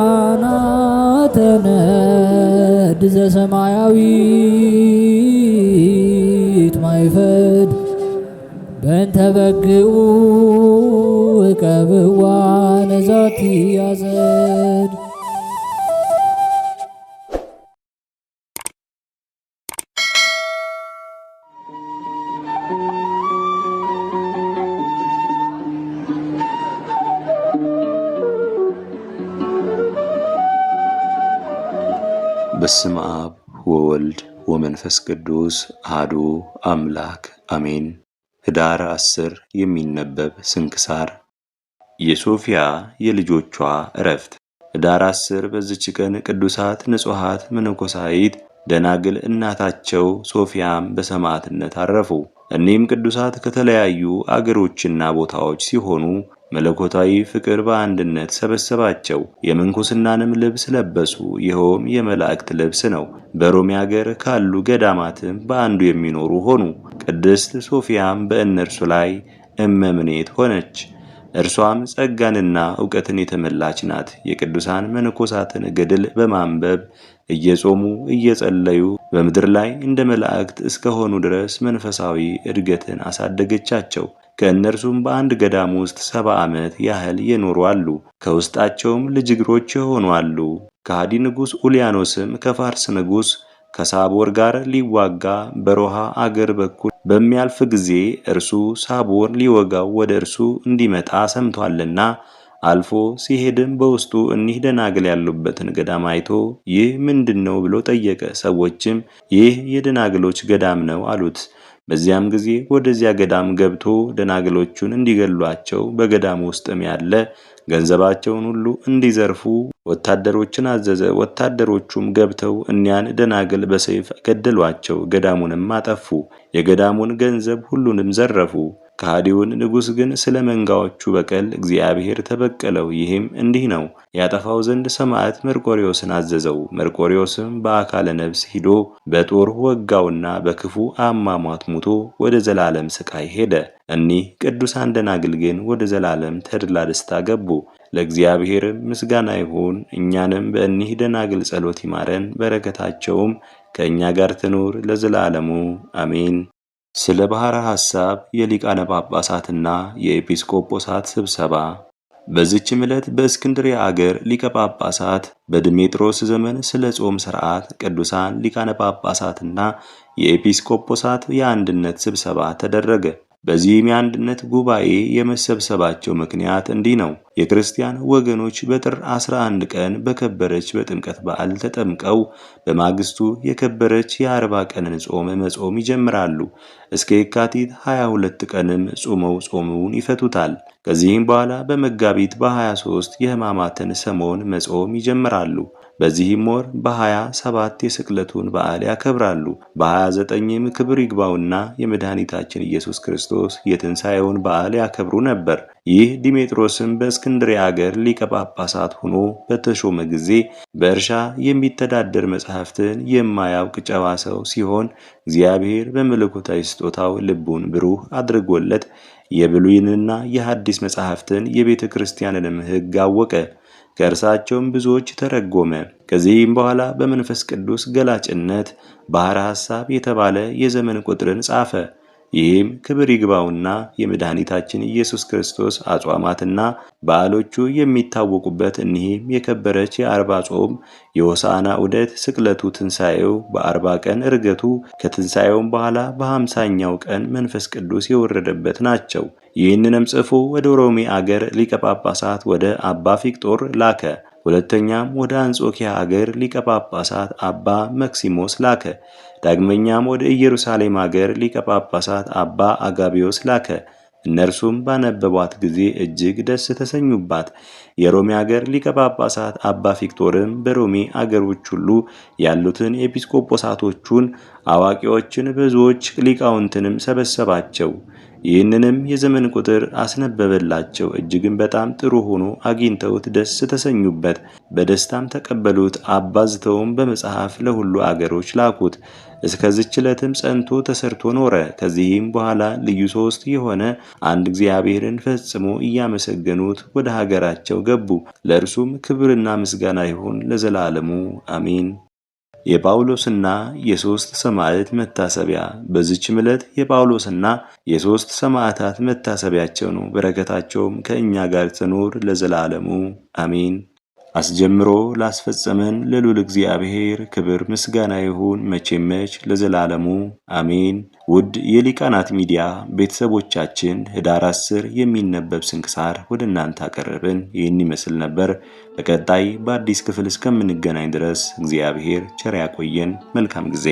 ሊቃናተ ነድ ዘሰማያዊት ማይፈድ በእንተ በግዑ እቀብዋ ነዛቲ ያዘድ። በስመ አብ ወወልድ ወመንፈስ ቅዱስ አሐዱ አምላክ አሜን። ኅዳር 10 የሚነበብ ስንክሳር። የሶፊያ የልጆቿ ዕረፍት። ኅዳር 10 በዚች ቀን ቅዱሳት ንጹሐት መነኮሳይት ደናግል እናታቸው ሶፊያም በሰማዕትነት አረፉ። እኒህም ቅዱሳት ከተለያዩ አገሮችና ቦታዎች ሲሆኑ መለኮታዊ ፍቅር በአንድነት ሰበሰባቸው። የምንኩስናንም ልብስ ለበሱ። ይኸውም የመላእክት ልብስ ነው። በሮሜ አገር ካሉ ገዳማትም በአንዱ የሚኖሩ ሆኑ። ቅድስት ሶፊያም በእነርሱ ላይ እመምኔት ሆነች። እርሷም ጸጋንና ዕውቀትን የተመላች ናት። የቅዱሳን መነኮሳትን ገድል በማንበብ እየጾሙ እየጸለዩ በምድር ላይ እንደ መላእክት እስከሆኑ ድረስ መንፈሳዊ እድገትን አሳደገቻቸው። ከእነርሱም በአንድ ገዳም ውስጥ 70 ዓመት ያህል የኖሩ አሉ። ከውስጣቸውም ልጅግሮች የሆኑ አሉ። ከሃዲ ንጉሥ ኡልያኖስም ከፋርስ ንጉሥ ከሳቦር ጋር ሊዋጋ በሮሃ አገር በኩል በሚያልፍ ጊዜ እርሱ ሳቦር ሊወጋው ወደ እርሱ እንዲመጣ ሰምቷልና አልፎ ሲሄድም በውስጡ እኒህ ደናግል ያሉበትን ገዳም አይቶ ይህ ምንድነው ብሎ ጠየቀ። ሰዎችም ይህ የደናግሎች ገዳም ነው አሉት። በዚያም ጊዜ ወደዚያ ገዳም ገብቶ ደናግሎቹን እንዲገሏቸው በገዳም ውስጥም ያለ ገንዘባቸውን ሁሉ እንዲዘርፉ ወታደሮችን አዘዘ። ወታደሮቹም ገብተው እኒያን ደናግል በሰይፍ ገደሏቸው፣ ገዳሙንም አጠፉ። የገዳሙን ገንዘብ ሁሉንም ዘረፉ። ከሃዲውን ንጉሥ ግን ስለ መንጋዎቹ በቀል እግዚአብሔር ተበቀለው። ይህም እንዲህ ነው። ያጠፋው ዘንድ ሰማዕት መርቆሬዎስን አዘዘው። መርቆሬዎስም በአካለ ነፍስ ሂዶ በጦር ወጋውና በክፉ አሟሟት ሙቶ ወደ ዘላለም ስቃይ ሄደ። እኒህ ቅዱሳን ደናግል ግን ወደ ዘላለም ተድላ ደስታ ገቡ። ለእግዚአብሔርም ምስጋና ይሁን። እኛንም በእኒህ ደናግል ጸሎት ይማረን፣ በረከታቸውም ከእኛ ጋር ትኑር ለዘላለሙ አሜን። ስለ ባሕረ ሐሳብ የሊቃነ ጳጳሳትና የኤጲስቆጶሳት ስብሰባ። በዚችም ዕለት በእስክንድርያ አገር ሊቀ ጳጳሳት በድሜጥሮስ ዘመን ስለ ጾም ሥርዓት ቅዱሳን ሊቃነ ጳጳሳትና የኤጲስቆጶሳት የአንድነት ስብሰባ ተደረገ። በዚህም የአንድነት ጉባኤ የመሰብሰባቸው ምክንያት እንዲህ ነው። የክርስቲያን ወገኖች በጥር 11 ቀን በከበረች በጥምቀት በዓል ተጠምቀው በማግስቱ የከበረች የ40 ቀንን ጾም መጾም ይጀምራሉ። እስከ የካቲት 22 ቀንም ጾመው ጾሙን ይፈቱታል። ከዚህም በኋላ በመጋቢት በ23 የሕማማትን ሰሞን መጾም ይጀምራሉ። በዚህም ወር በ27 የስቅለቱን በዓል ያከብራሉ። በ29ም ክብር ይግባውና የመድኃኒታችን ኢየሱስ ክርስቶስ የትንሣኤውን በዓል ያከብሩ ነበር። ይህ ዲሜጥሮስም በእስክንድርያ አገር ሊቀ ጳጳሳት ሆኖ በተሾመ ጊዜ በእርሻ የሚተዳደር መጻሕፍትን የማያውቅ ጨዋ ሰው ሲሆን እግዚአብሔር በመለኮታዊ ስጦታው ልቡን ብሩህ አድርጎለት የብሉይንና የሐዲስ መጻሕፍትን የቤተ ክርስቲያንንም ሕግ አወቀ። ከእርሳቸውም ብዙዎች ተረጎመ። ከዚህም በኋላ በመንፈስ ቅዱስ ገላጭነት ባሕረ ሐሳብ የተባለ የዘመን ቁጥርን ጻፈ። ይህም ክብር ይግባውና የመድኃኒታችን ኢየሱስ ክርስቶስ አጽዋማትና በዓሎቹ የሚታወቁበት እኒህም የከበረች የ40 ጾም፣ የሆሳዕና ዑደት፣ ስቅለቱ፣ ትንሣኤው፣ በ40 ቀን ዕርገቱ፣ ከትንሣኤውም በኋላ በ50ኛው ቀን መንፈስ ቅዱስ የወረደበት ናቸው። ይህንንም ጽፎ ወደ ሮሜ አገር ሊቀ ጳጳሳት ወደ አባ ፊቅጦር ላከ። ሁለተኛም ወደ አንጾኪያ አገር ሊቀ ጳጳሳት አባ መክሲሞስ ላከ። ዳግመኛም ወደ ኢየሩሳሌም አገር ሊቀ ጳጳሳት አባ አጋቢዮስ ላከ። እነርሱም ባነበቧት ጊዜ እጅግ ደስ ተሰኙባት። የሮሜ አገር ሊቀ ጳጳሳት አባ ፊቅጦርም በሮሜ አገሮች ሁሉ ያሉትን ኤጲስቆጶሳቶቹን አዋቂዎችን፣ ብዙዎች ሊቃውንትንም ሰበሰባቸው። ይህንንም የዘመን ቁጥር አስነበበላቸው። እጅግም በጣም ጥሩ ሆኖ አግኝተውት ደስ ተሰኙበት። በደስታም ተቀበሉት። አባዝተውም በመጽሐፍ ለሁሉ አገሮች ላኩት። እስከዚች ዕለትም ጸንቶ ተሰርቶ ኖረ። ከዚህም በኋላ ልዩ ሶስት የሆነ አንድ እግዚአብሔርን ፈጽሞ እያመሰገኑት ወደ ሀገራቸው ገቡ። ለእርሱም ክብርና ምስጋና ይሁን ለዘላለሙ አሜን። የጳውሎስና የሶስት ሰማዕታት መታሰቢያ። በዚችም ዕለት የጳውሎስና የሶስት ሰማዕታት መታሰቢያቸው ነው። በረከታቸውም ከእኛ ጋር ትኑር ለዘላለሙ አሜን። አስጀምሮ ላስፈጸመን ለልዑል እግዚአብሔር ክብር ምስጋና ይሁን መቼም መች ለዘላለሙ አሜን። ውድ የሊቃናት ሚዲያ ቤተሰቦቻችን ኅዳር 10 የሚነበብ ስንክሳር ወደ እናንተ አቀረብን። ይህን ይመስል ነበር። በቀጣይ በአዲስ ክፍል እስከምንገናኝ ድረስ እግዚአብሔር ቸር ያቆየን። መልካም ጊዜ